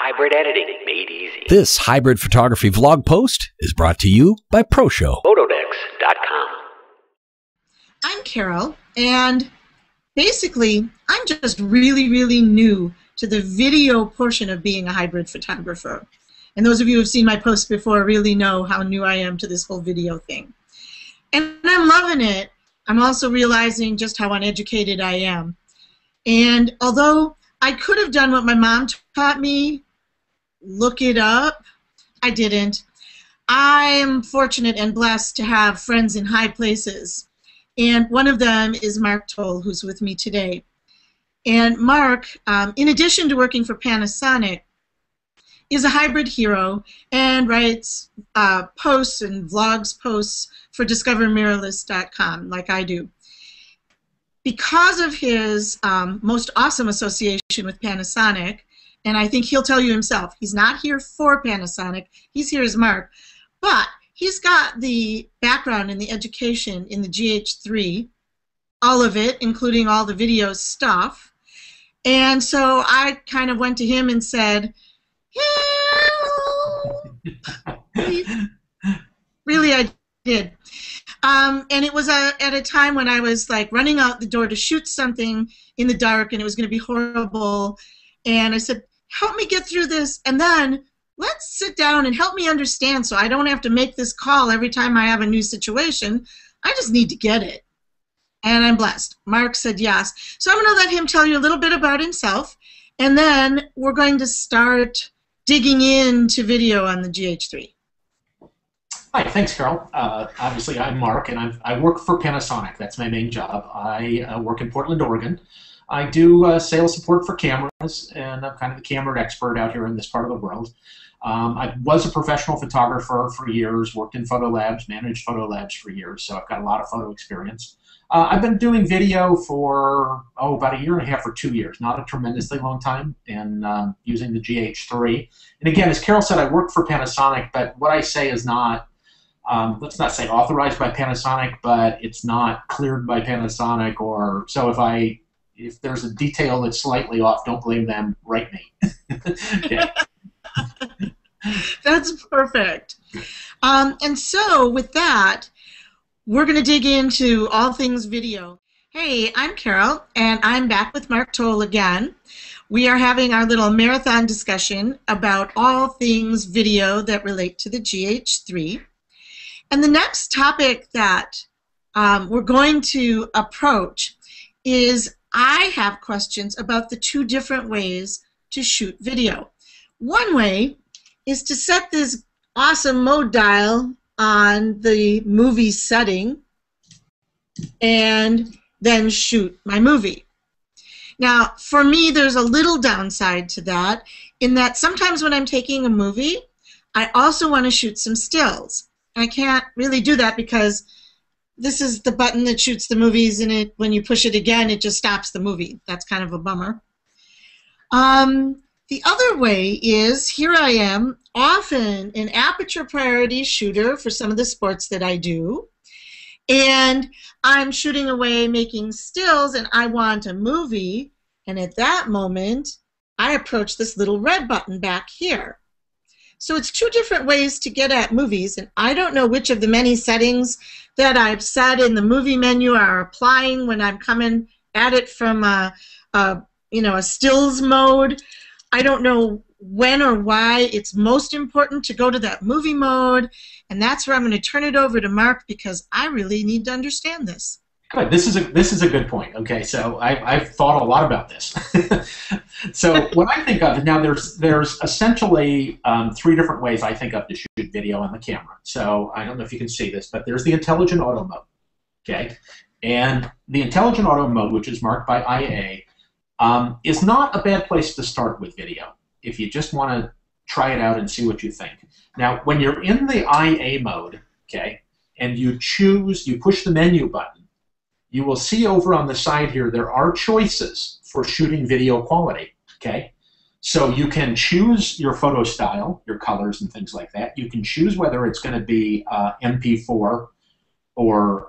Hybrid editing made easy. This hybrid photography vlog post is brought to you by ProShow. Photodex.com. I'm Carol, and basically, I'm just really new to the video portion of being a hybrid photographer. And those of you who have seen my posts before really know how new I am to this whole video thing. And I'm loving it. I'm also realizing just how uneducated I am. And although I could have done what my mom taught me, look it up, I didn't. I am fortunate and blessed to have friends in high places. And one of them is Mark Toll, who's with me today. And Mark, in addition to working for Panasonic, is a hybrid hero and writes posts and vlogs posts for discovermirrorless.com, like I do. Because of his most awesome association with Panasonic, and I think he'll tell you himself, he's not here for Panasonic, he's here as Mark, but he's got the background and the education in the GH3, all of it, including all the video stuff. And so I kind of went to him and said, help! Really, I did. And it was at a time when I was like running out the door to shoot something in the dark, and it was going to be horrible. And I said, help me get through this, and then let's sit down and help me understand so I don't have to make this call every time I have a new situation. I just need to get it. And I'm blessed. Mark said yes. So I'm going to let him tell you a little bit about himself, and then we're going to start digging into video on the GH3. Hi, thanks, Carol. Obviously, I'm Mark, and I work for Panasonic. That's my main job. I work in Portland, Oregon. I do sales support for cameras, and I'm kind of the camera expert out here in this part of the world. I was a professional photographer for years, worked in photo labs, managed photo labs for years, so I've got a lot of photo experience. I've been doing video for, about a year and a half or 2 years, not a tremendously long time, and using the GH3. And again, as Carol said, I work for Panasonic, but what I say is not, let's not say authorized by Panasonic, but it's not cleared by Panasonic, or so if there's a detail that's slightly off, don't blame them, write me. Okay. That's perfect. And so with that, we're going to dig into all things video. Hey, I'm Carol, and I'm back with Mark Toll again. We are having our little marathon discussion about all things video that relate to the GH3. And the next topic that we're going to approach is I have questions about the two different ways to shoot video. One way is to set this awesome mode dial on the movie setting and then shoot my movie. Now, for me, there's a little downside to that in that sometimes when I'm taking a movie, I also want to shoot some stills. I can't really do that because this is the button that shoots the movies, and when you push it again, it just stops the movie. That's kind of a bummer. The other way is, here I am, often an aperture priority shooter for some of the sports that I do, and I'm shooting away making stills, and I want a movie, and at that moment, I approach this little red button back here. So it's two different ways to get at movies, and I don't know which of the many settings that I've set in the movie menu are applying when I'm coming at it from a stills mode. I don't know when or why it's most important to go to that movie mode, and that's where I'm going to turn it over to Mark because I really need to understand this. Good. This is a good point. Okay, so I've thought a lot about this. So what I think of now, there's essentially three different ways I think of to shoot video on the camera. So I don't know if you can see this, but there's the intelligent auto mode. Okay, and the intelligent auto mode, which is marked by IA, is not a bad place to start with video if you just want to try it out and see what you think. Now, when you're in the IA mode, okay, and you push the menu button, you will see over on the side here there are choices for shooting video quality, okay? So you can choose your photo style, your colors and things like that. You can choose whether it's going to be MP4 or,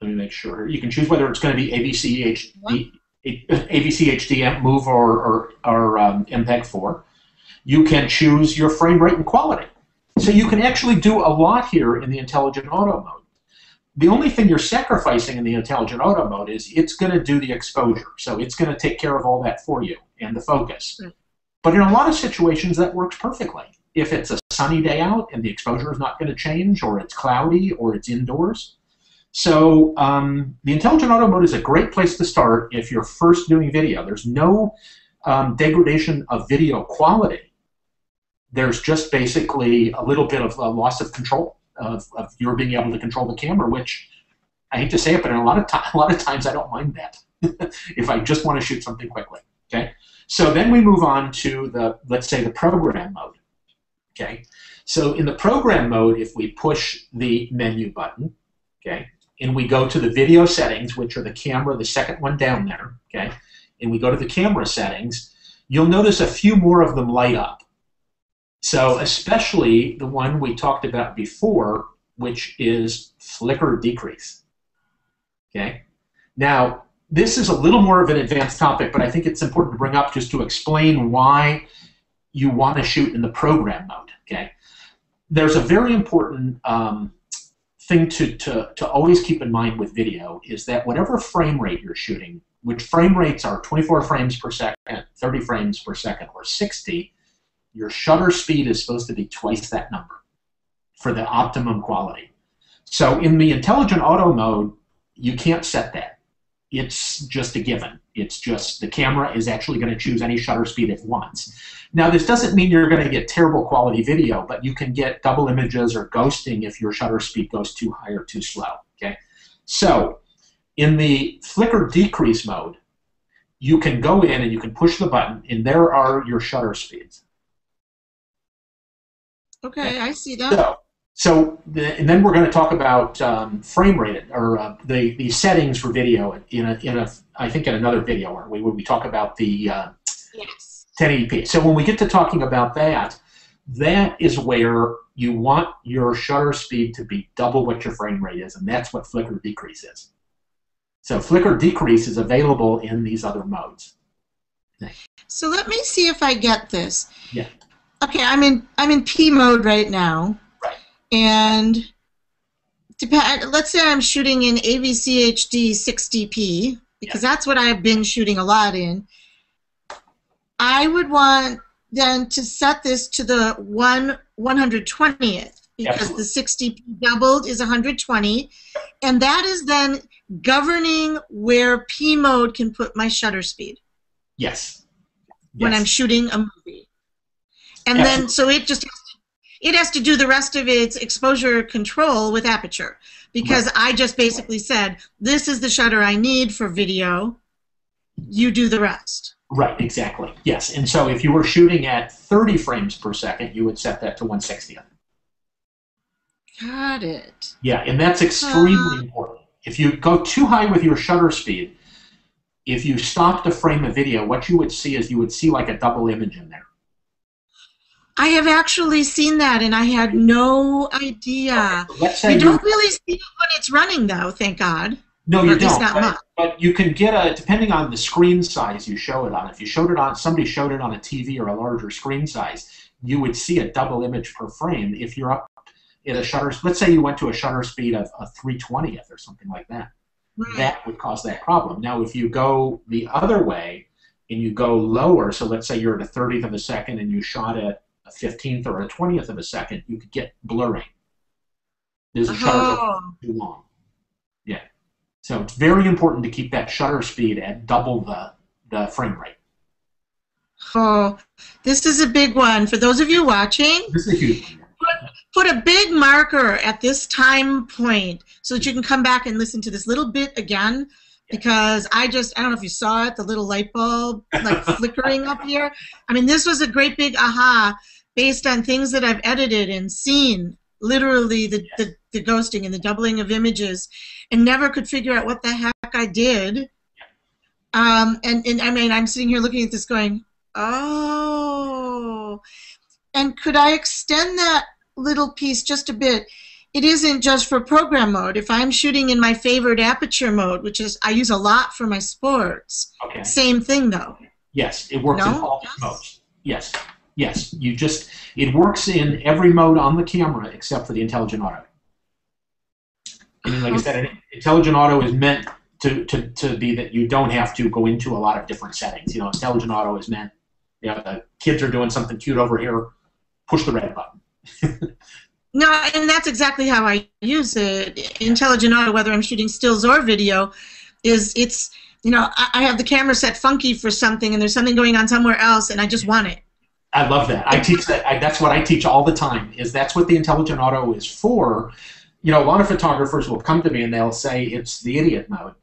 let me make sure. You can choose whether it's going to be AVC AVC HD Move or MPEG-4. You can choose your frame rate and quality. So you can actually do a lot here in the intelligent auto mode. The only thing you're sacrificing in the intelligent auto mode is it's going to do the exposure. So it's going to take care of all that for you and the focus. But in a lot of situations, that works perfectly. If it's a sunny day out and the exposure is not going to change, or it's cloudy, or it's indoors. So the intelligent auto mode is a great place to start if you're first doing video. There's no degradation of video quality. There's just basically a little bit of a loss of control of your being able to control the camera, which I hate to say it, but in a lot of times I don't mind that if I just want to shoot something quickly. Okay, so then we move on to the, let's say, the program mode. Okay, so in the program mode, if we push the menu button, okay, and we go to the video settings, which are the camera, the second one down there, okay, and we go to the camera settings, you'll notice a few more of them light up. So especially the one we talked about before, which is flicker decrease. Okay. Now, this is a little more of an advanced topic, but I think it's important to bring up just to explain why you want to shoot in the program mode. Okay. There's a very important thing to always keep in mind with video is that whatever frame rate you're shooting, which frame rates are 24 frames per second, 30 frames per second, or 60, your shutter speed is supposed to be twice that number for the optimum quality. So in the intelligent auto mode, you can't set that. It's just a given. It's just the camera is actually going to choose any shutter speed it wants. Now, this doesn't mean you're going to get terrible quality video, but you can get double images or ghosting if your shutter speed goes too high or too slow. Okay? So in the flicker decrease mode, you can go in and you can push the button, and there are your shutter speeds. Okay, I see that. And then we're going to talk about frame rate, or the settings for video I think in another video, aren't we, where we talk about the yes. 1080p. So when we get to talking about that, that is where you want your shutter speed to be double what your frame rate is, and that's what flicker decrease is. So flicker decrease is available in these other modes. So let me see if I get this. Yeah. Okay, I'm in P mode right now. Right. And let's say I'm shooting in AVC HD 60p, because that's what I've been shooting a lot in. I would want then to set this to the 120th, because Absolutely. the 60p doubled is 120, and that is then governing where P mode can put my shutter speed. Yes. When I'm shooting a movie. And then, so it has to do the rest of its exposure control with aperture, because right. I just basically said, this is the shutter I need for video, you do the rest. Right, exactly. Yes, and so if you were shooting at 30 frames per second, you would set that to 1/60th. Got it. Yeah, and that's extremely important. If you go too high with your shutter speed, if you stopped a frame of video, what you would see is you would see like a double image in there. I have actually seen that, and I had no idea. Okay, so let's say you don't really see it when it's running, though, thank God. No, you don't. Not much. But you can get depending on the screen size you show it on. If you showed it on, somebody showed it on a TV or a larger screen size, you would see a double image per frame. If you're up at a shutter, let's say you went to a shutter speed of a 3/20th or something like that, right. That would cause that problem. Now, if you go the other way and you go lower, so let's say you're at a 30th of a second and you shot at a 15th or a 20th of a second, you could get blurring. There's a shutter too long. Yeah. So it's very important to keep that shutter speed at double the frame rate. Oh, this is a big one. For those of you watching, this is a huge one. Put a big marker at this time point so that you can come back and listen to this little bit again, because I don't know if you saw it, the little light bulb like flickering up here. I mean, this was a great big aha based on things that I've edited and seen, literally the ghosting and the doubling of images, and never could figure out what the heck I did. And I mean, I'm sitting here looking at this going, oh. And could I extend that little piece just a bit? it isn't just for program mode. If I'm shooting in my favorite aperture mode, which is I use a lot for my sports, Okay. same thing though. Yes, it works in No? all modes. Yes, yes. It works in every mode on the camera except for the intelligent auto. I mean, like I said, intelligent auto is meant to be that you don't have to go into a lot of different settings. You know, intelligent auto is meant, you know, the kids are doing something cute over here, push the red button. No, and that's exactly how I use it. Intelligent auto, whether I'm shooting stills or video, it's you know, I have the camera set funky for something, and there's something going on somewhere else, and I just want it. I love that. I teach that. That's what I teach all the time. That's what the intelligent auto is for. You know, a lot of photographers will come to me and they'll say it's the idiot mode.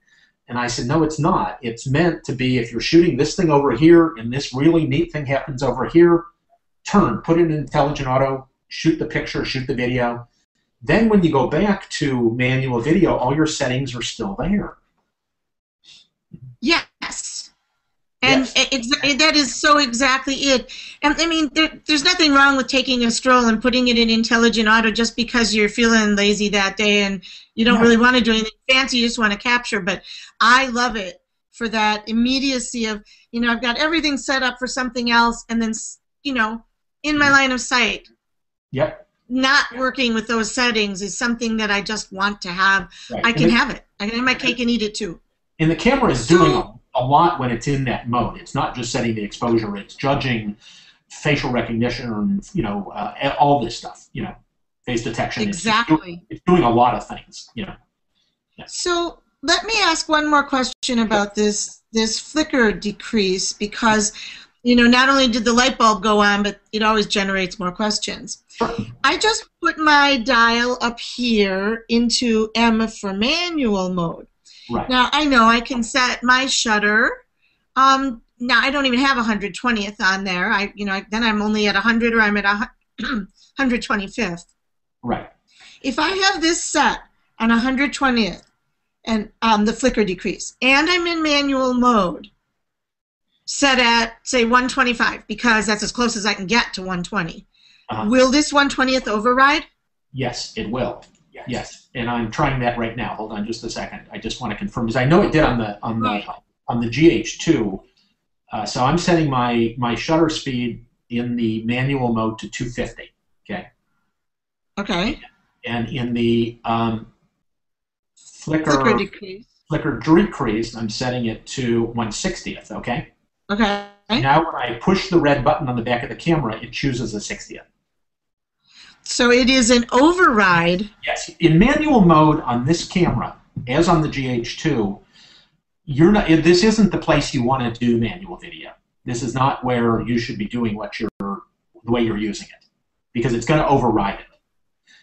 And I said, no, it's not. It's meant to be if you're shooting this thing over here and this really neat thing happens over here, turn, put it in intelligent auto, shoot the picture, shoot the video. Then when you go back to manual video, all your settings are still there. Yes. And Yes. that is so exactly it. And I mean, there's nothing wrong with taking a stroll and putting it in intelligent auto just because you're feeling lazy that day and you don't really want to do anything fancy, you just want to capture. But I love it for that immediacy of, you know, I've got everything set up for something else and then, you know, in my line of sight. Yep. Not working with those settings is something that I just want to have. Right. I can have it. I can have my cake and eat it too. And the camera is doing a lot when it's in that mode. It's not just setting the exposure. It's judging facial recognition and, you know, all this stuff, you know, face detection. Exactly. It's doing a lot of things, you know. Yeah. So let me ask one more question about this flicker decrease because, you know, not only did the light bulb go on, but it always generates more questions. Sure. I just put my dial up here into M for manual mode. Right. Now, I know I can set my shutter. Now, I don't even have 120th on there. Then I'm only at 100 or I'm at 125th. Right. If I have this set on 120th and the flicker decrease, and I'm in manual mode, set at, say, 125, because that's as close as I can get to 120, will this 120th override? Yes, it will. Yes, and I'm trying that right now. Hold on just a second. I just want to confirm because I know it did on the GH2. So I'm setting my shutter speed in the manual mode to 250. Okay. Okay. And in the flicker decrease, I'm setting it to 1/60th. Okay. Okay. Now when I push the red button on the back of the camera, it chooses a 60th. So it is an override. Yes, in manual mode on this camera, as on the GH2, you're not. This isn't the place you want to do manual video. This is not where you should be doing the way you're using it, because it's going to override it.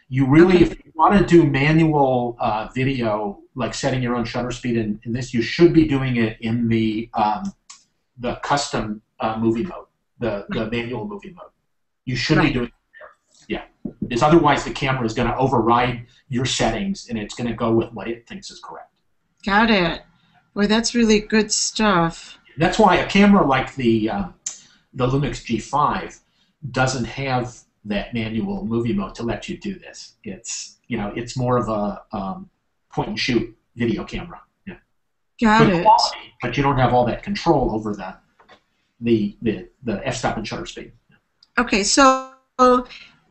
You really, if you want to do manual video, like setting your own shutter speed in this, you should be doing it in the custom movie mode, the manual movie mode. You should be doing. Yeah, because otherwise the camera is going to override your settings and it's going to go with what it thinks is correct. Got it. Boy, that's really good stuff. That's why a camera like the Lumix G5 doesn't have that manual movie mode to let you do this. It's it's more of a point and shoot video camera. Yeah. Got it. Quality, but you don't have all that control over the f-stop and shutter speed. Okay, so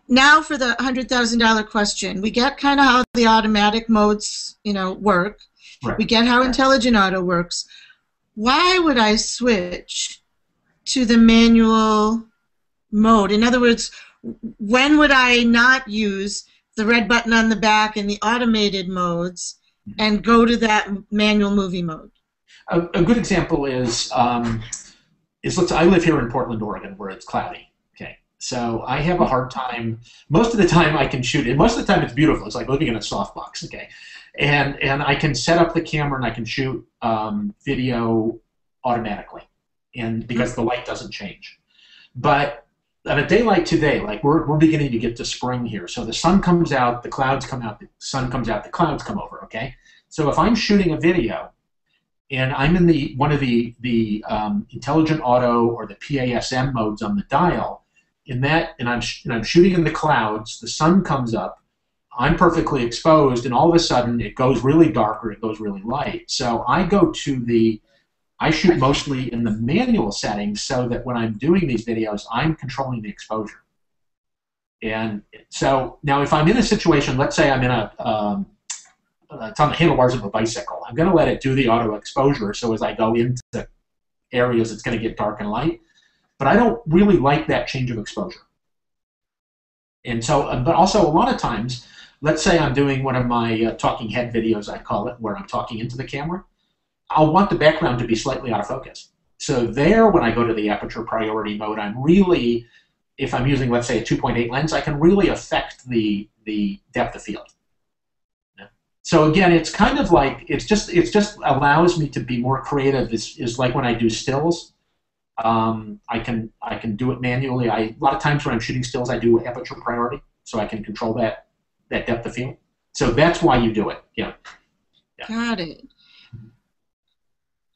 now for the $100,000 question. We get kind of how the automatic modes, work. Right. We get how intelligent auto works. Why would I switch to the manual mode? In other words, when would I not use the red button on the back in the automated modes and go to that manual movie mode? A good example is I live here in Portland, Oregon, where it's cloudy. Okay, so I have a hard time. Most of the time I can shoot it. Most of the time it's beautiful. It's like living in a softbox. Okay, and I can set up the camera and I can shoot video automatically, and because the light doesn't change. But on a day like today, like we're beginning to get to spring here, so the sun comes out, the clouds come out, the sun comes out, the clouds come over. Okay, so if I'm shooting a video and I'm in one of the intelligent auto or the PASM modes on the dial, and I'm shooting in the clouds, the sun comes up, I'm perfectly exposed, and all of a sudden it goes really dark or it goes really light. So I shoot mostly in the manual settings so that when I'm doing these videos, I'm controlling the exposure. And so now if I'm in a situation, let's say I'm in it's on the handlebars of a bicycle, I'm going to let it do the auto exposure, so as I go into areas, it's going to get dark and light. But I don't really like that change of exposure. And so, but also a lot of times, let's say I'm doing one of my talking head videos, I call it, where I'm talking into the camera, I'll want the background to be slightly out of focus. So there, when I go to the aperture priority mode, I'm really, if I'm using, let's say, a 2.8 lens, I can really affect the depth of field. So again, it's kind of like, it just allows me to be more creative. Is like when I do stills, I can do it manually. A lot of times when I'm shooting stills, I do aperture priority, so I can control that depth of field. So that's why you do it. Yeah. Got it.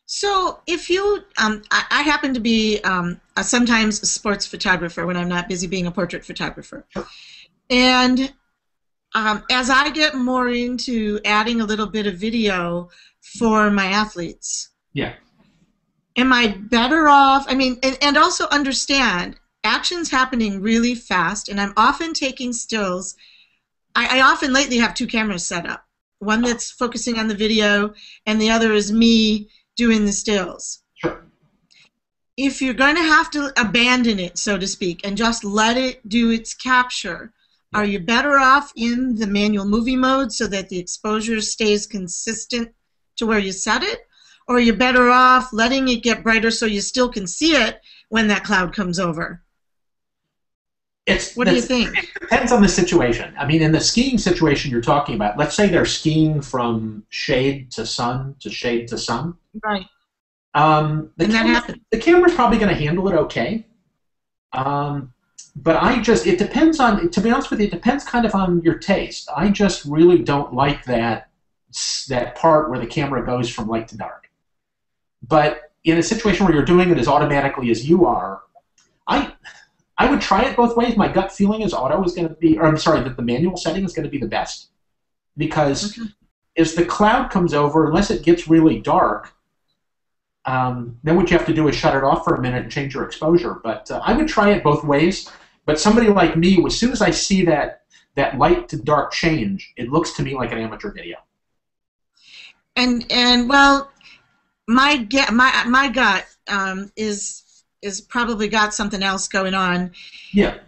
So if you, I happen to be sometimes a sports photographer when I'm not busy being a portrait photographer. Sure. And as I get more into adding a little bit of video for my athletes, Yeah. am I better off? I mean, and also understand, action's happening really fast, and I'm often taking stills. I often lately have two cameras set up. One that's focusing on the video, and the other is me doing the stills. Sure. If you're going to have to abandon it, so to speak, and just let it do its capture, are you better off in the manual movie mode so that the exposure stays consistent to where you set it? Or are you better off letting it get brighter so you still can see it when that cloud comes over? What do you think? It depends on the situation. I mean, in the skiing situation you're talking about, let's say they're skiing from shade to sun to shade to sun. Right. The camera's probably going to handle it okay. But it depends on, to be honest with you, it depends kind of on your taste. I just really don't like that part where the camera goes from light to dark. But in a situation where you're doing it as automatically as you are, I would try it both ways. My gut feeling is auto is going to be, or I'm sorry, that the manual setting is going to be the best. Because as the cloud comes over, unless it gets really dark, then what you have to do is shut it off for a minute and change your exposure. But I would try it both ways. But somebody like me, as soon as I see that light to dark change, it looks to me like an amateur video. And well, my gut is probably got something else going on. Yeah.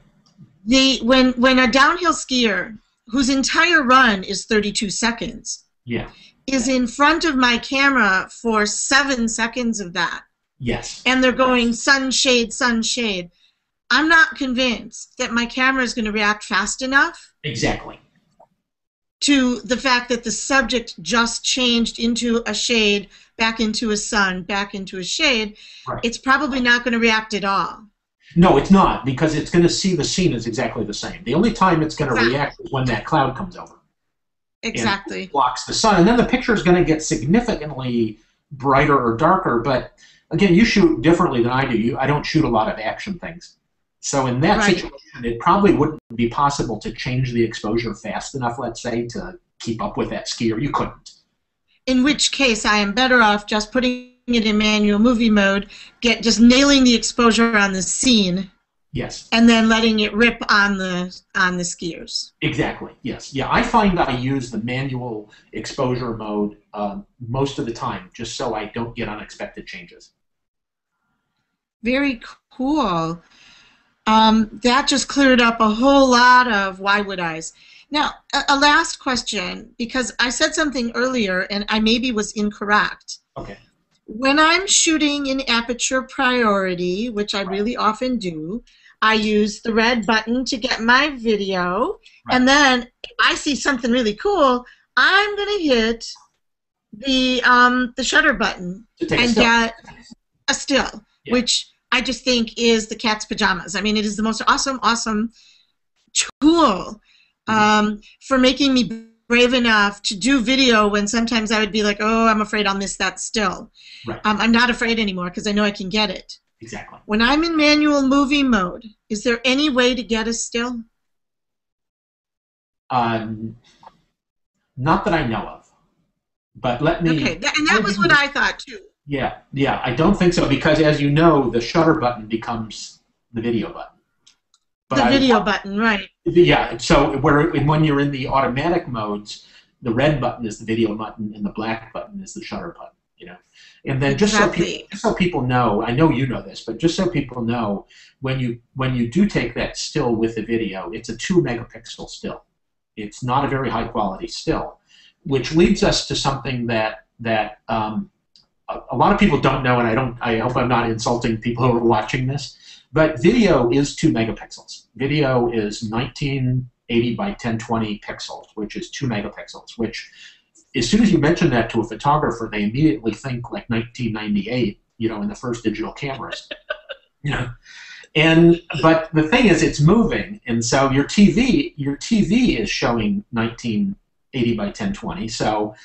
When a downhill skier whose entire run is 32 seconds. Yeah. Is in front of my camera for 7 seconds of that. Yes. And they're going sunshade, sunshade. I'm not convinced that my camera is going to react fast enough. Exactly. To the fact that the subject just changed into a shade, back into a sun, back into a shade. Right. It's probably not going to react at all. No, it's not, because it's going to see the scene as exactly the same. The only time it's going to react is when that cloud comes over. Exactly. And blocks the sun, and then the picture is going to get significantly brighter or darker. But again, you shoot differently than I do. I don't shoot a lot of action things, so in that situation, it probably wouldn't be possible to change the exposure fast enough, let's say, to keep up with that skier. You couldn't. In which case, I am better off just putting it in manual movie mode, just nailing the exposure on the scene. Yes. And then letting it rip on the skiers. Exactly. Yes. Yeah. I find I use the manual exposure mode most of the time, just so I don't get unexpected changes. Very cool. That just cleared up a whole lot of why would I's. Now, a last question, because I said something earlier and I maybe was incorrect. Okay. When I'm shooting in aperture priority, which I really often do, I use the red button to get my video, and then if I see something really cool, I'm going to hit the shutter button and get a still, which I just think is the cat's pajamas. I mean, it is the most awesome tool for making me brave enough to do video when sometimes I would be like, oh, I'm afraid I'll miss that still. Right. I'm not afraid anymore because I know I can get it. Exactly. When I'm in manual movie mode, is there any way to get a still? Not that I know of. But let me... Okay, and that was what I thought, too. Yeah, I don't think so, because as you know, the shutter button becomes the video button. But the video button, right. Yeah, so when you're in the automatic modes, the red button is the video button and the black button is the shutter button, you know. And then just so people know, I know you know this, but just so people know, when you do take that still with the video, it's a 2-megapixel still. It's not a very high quality still, which leads us to something that a lot of people don't know, and I hope I'm not insulting people who are watching this, but video is 2 megapixels. Video is 1980 by 1020 pixels, which is 2 megapixels, which as soon as you mention that to a photographer, they immediately think like 1998, you know, in the first digital cameras. You know. But the thing is, it's moving, and so your TV is showing 1980 by 1020, so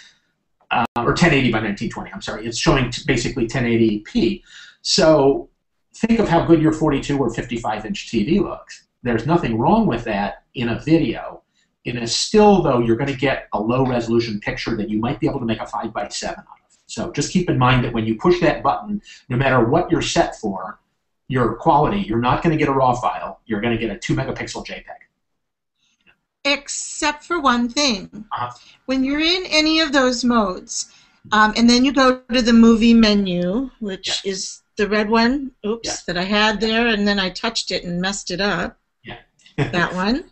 or 1080 by 1920. I'm sorry, it's showing basically 1080p. So think of how good your 42 or 55-inch TV looks. There's nothing wrong with that in a video. In a still, though, you're going to get a low-resolution picture that you might be able to make a 5x7 out of. So just keep in mind that when you push that button, no matter what you're set for, your quality, you're not going to get a RAW file. You're going to get a 2-megapixel JPEG. Except for one thing. When you're in any of those modes, and then you go to the movie menu, which is the red one, that I had there, and then I touched it and messed it up. Yeah. That one.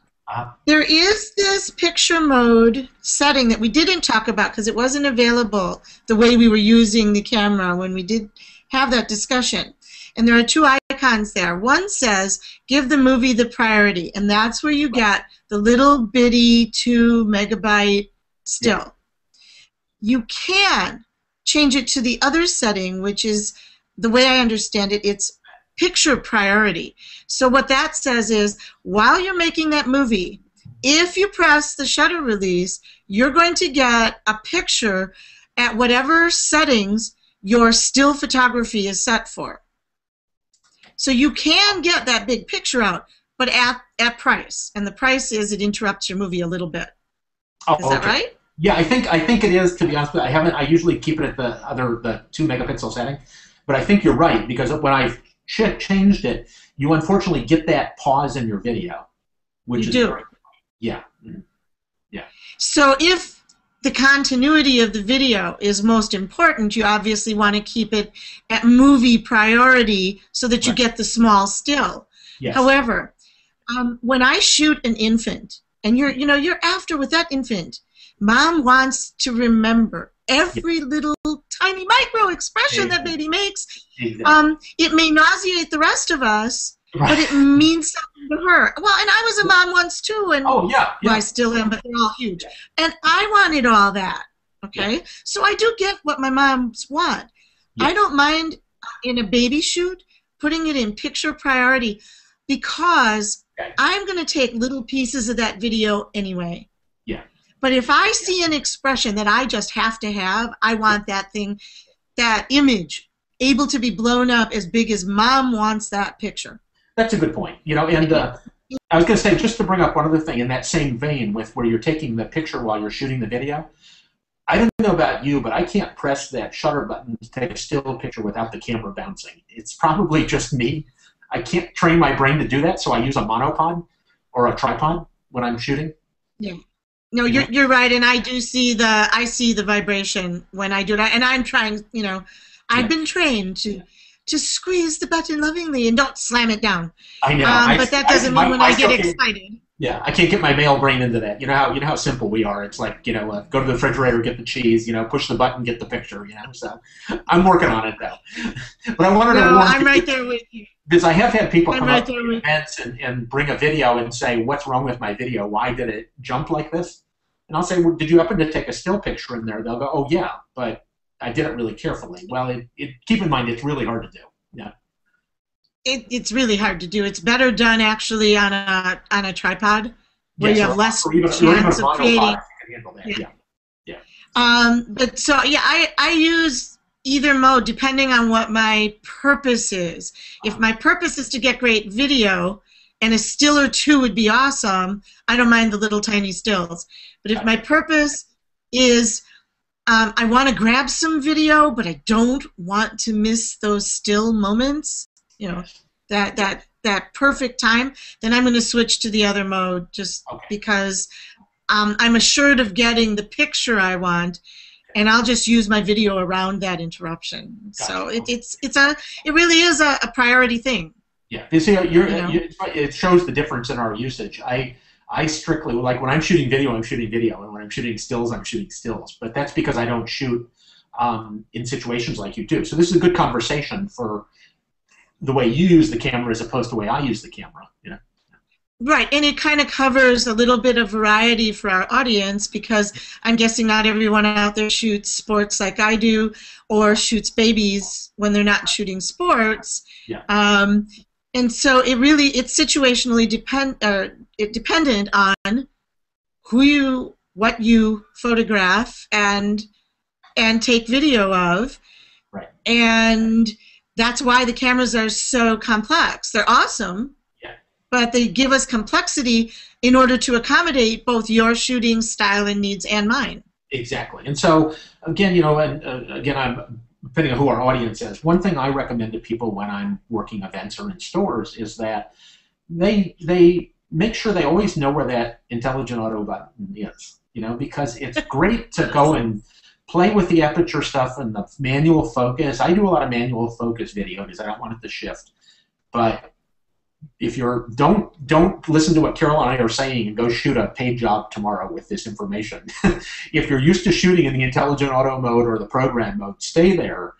There is this picture mode setting that we didn't talk about because it wasn't available the way we were using the camera when we did have that discussion. And there are 2 icons there. One says, give the movie the priority, and that's where you get the little bitty 2 megabyte still. Yeah. You can change it to the other setting, which is, the way I understand it, it's picture priority. So what that says is, while you're making that movie, if you press the shutter release, you're going to get a picture at whatever settings your still photography is set for. So you can get that big picture out, but at price. And the price is it interrupts your movie a little bit. Is that right? Yeah, I think it is, to be honest with you. I usually keep it at the 2 megapixel setting, but I think you're right, because when I changed it, you unfortunately get that pause in your video, which is great. Yeah. Yeah. So if the continuity of the video is most important, you obviously want to keep it at movie priority so that you get the small still. Yes. However, when I shoot an infant, and you're after with that infant, Mom wants to remember every little tiny micro expression that baby makes. Exactly. It may nauseate the rest of us, but it means something to her. Well, and I was a mom once too, and well, I still am, but they're all huge. And I wanted all that. Okay, so I do get what my moms want. I don't mind in a baby shoot putting it in picture priority because I'm going to take little pieces of that video anyway. Yeah. But if I see an expression that I just have to have, I want that thing, that image, able to be blown up as big as Mom wants that picture. That's a good point. You know, and I was going to say, just to bring up one other thing in that same vein with where you're taking the picture while you're shooting the video, I don't know about you, but I can't press that shutter button to take a still picture without the camera bouncing. It's probably just me. I can't train my brain to do that, so I use a monopod or a tripod when I'm shooting. Yeah. No, you're right, and I do see the vibration when I do that, and I'm trying. You know, I've been trained to squeeze the button lovingly and don't slam it down. I know, but that doesn't mean when I get excited. Yeah, I can't get my male brain into that. You know how simple we are. It's like, you know, go to the refrigerator, get the cheese. You know, push the button, get the picture. You know, so I'm working on it though. But I wanted to. No, I'm right there with you. Because I have had people come up to events and bring a video and say, what's wrong with my video? Why did it jump like this? And I'll say, well, did you happen to take a still picture in there? They'll go, oh, yeah, but I did it really carefully. Well, keep in mind, it's really hard to do. Yeah. It's really hard to do. It's better done, actually, on a tripod where you have less chance of creating. But so, yeah, I use either mode depending on what my purpose is. If my purpose is to get great video, and a still or two would be awesome, I don't mind the little tiny stills. But if my purpose is I want to grab some video, but I don't want to miss those still moments, that perfect time, then I'm going to switch to the other mode just because I'm assured of getting the picture I want, and I'll just use my video around that interruption. Gotcha. So it really is a priority thing. Yeah, you see, it shows the difference in our usage. I strictly, like when I'm shooting video, I'm shooting video, and when I'm shooting stills, I'm shooting stills. But that's because I don't shoot in situations like you do. So this is a good conversation for the way you use the camera as opposed to the way I use the camera. Right, and it kind of covers a little bit of variety for our audience, because I'm guessing not everyone out there shoots sports like I do, or shoots babies when they're not shooting sports. Yeah. And so it's situationally dependent on what you photograph and take video of. Right. And that's why the cameras are so complex. They're awesome. But they give us complexity in order to accommodate both your shooting style and needs and mine. Exactly. And so, again, I'm depending on who our audience is, one thing I recommend to people when I'm working events or in stores is that they make sure they always know where that intelligent auto button is, because it's great to go and play with the aperture stuff and the manual focus. I do a lot of manual focus video because I don't want it to shift. But if don't listen to what Carol and I are saying and go shoot a paid job tomorrow with this information. If you're used to shooting in the intelligent auto mode or the program mode, stay there.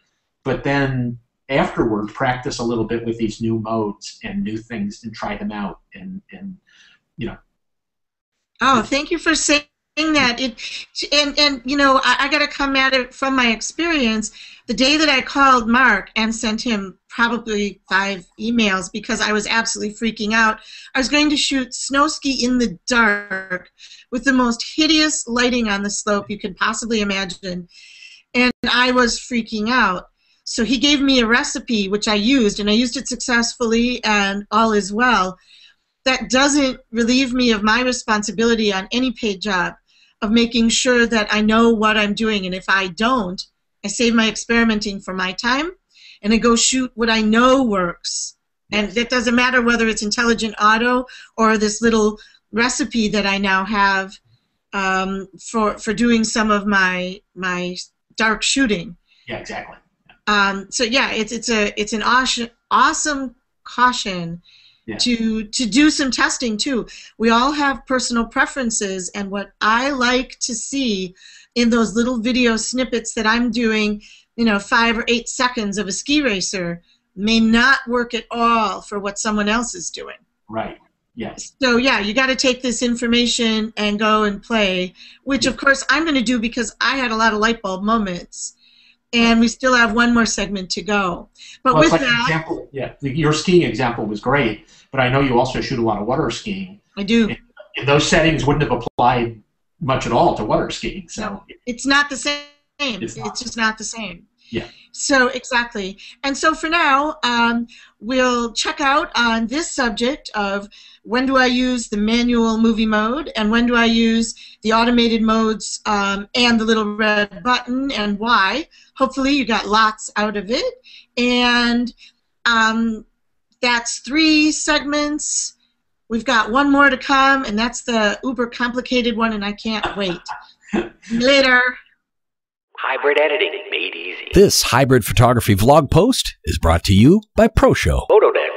But then afterwards, practice a little bit with these new modes and new things and try them out. And Oh, thank you for saying that. I got to come at it from my experience. The day that I called Mark and sent him probably 5 emails because I was absolutely freaking out, I was going to shoot snow ski in the dark with the most hideous lighting on the slope you could possibly imagine, and I was freaking out. So he gave me a recipe, which I used, and I used it successfully, and all is well. That doesn't relieve me of my responsibility on any paid job of making sure that I know what I'm doing, and if I don't, I save my experimenting for my time, and I go shoot what I know works. And it doesn't matter whether it's intelligent auto or this little recipe that I now have for doing some of my dark shooting. Yeah, exactly. So yeah, it's an awesome caution. Yeah. To do some testing too. We all have personal preferences, and what I like to see in those little video snippets that I'm doing, 5 or 8 seconds of a ski racer, may not work at all for what someone else is doing. Right. Yes. So yeah, you got to take this information and go and play, which of course I'm going to do because I had a lot of light bulb moments. And we still have one more segment to go. But with that, example, your skiing example was great, but I know you also shoot a lot of water skiing. I do. And those settings wouldn't have applied much at all to water skiing. So it's not the same. It's just not the same. Yeah. So exactly. And so for now, we'll check out on this subject of when do I use the manual movie mode and when do I use the automated modes and the little red button, and why. Hopefully you got lots out of it. And that's 3 segments. We've got one more to come, and that's the uber complicated one, and I can't wait. Later. Hybrid editing made easy. This hybrid photography vlog post is brought to you by ProShow. Photodex.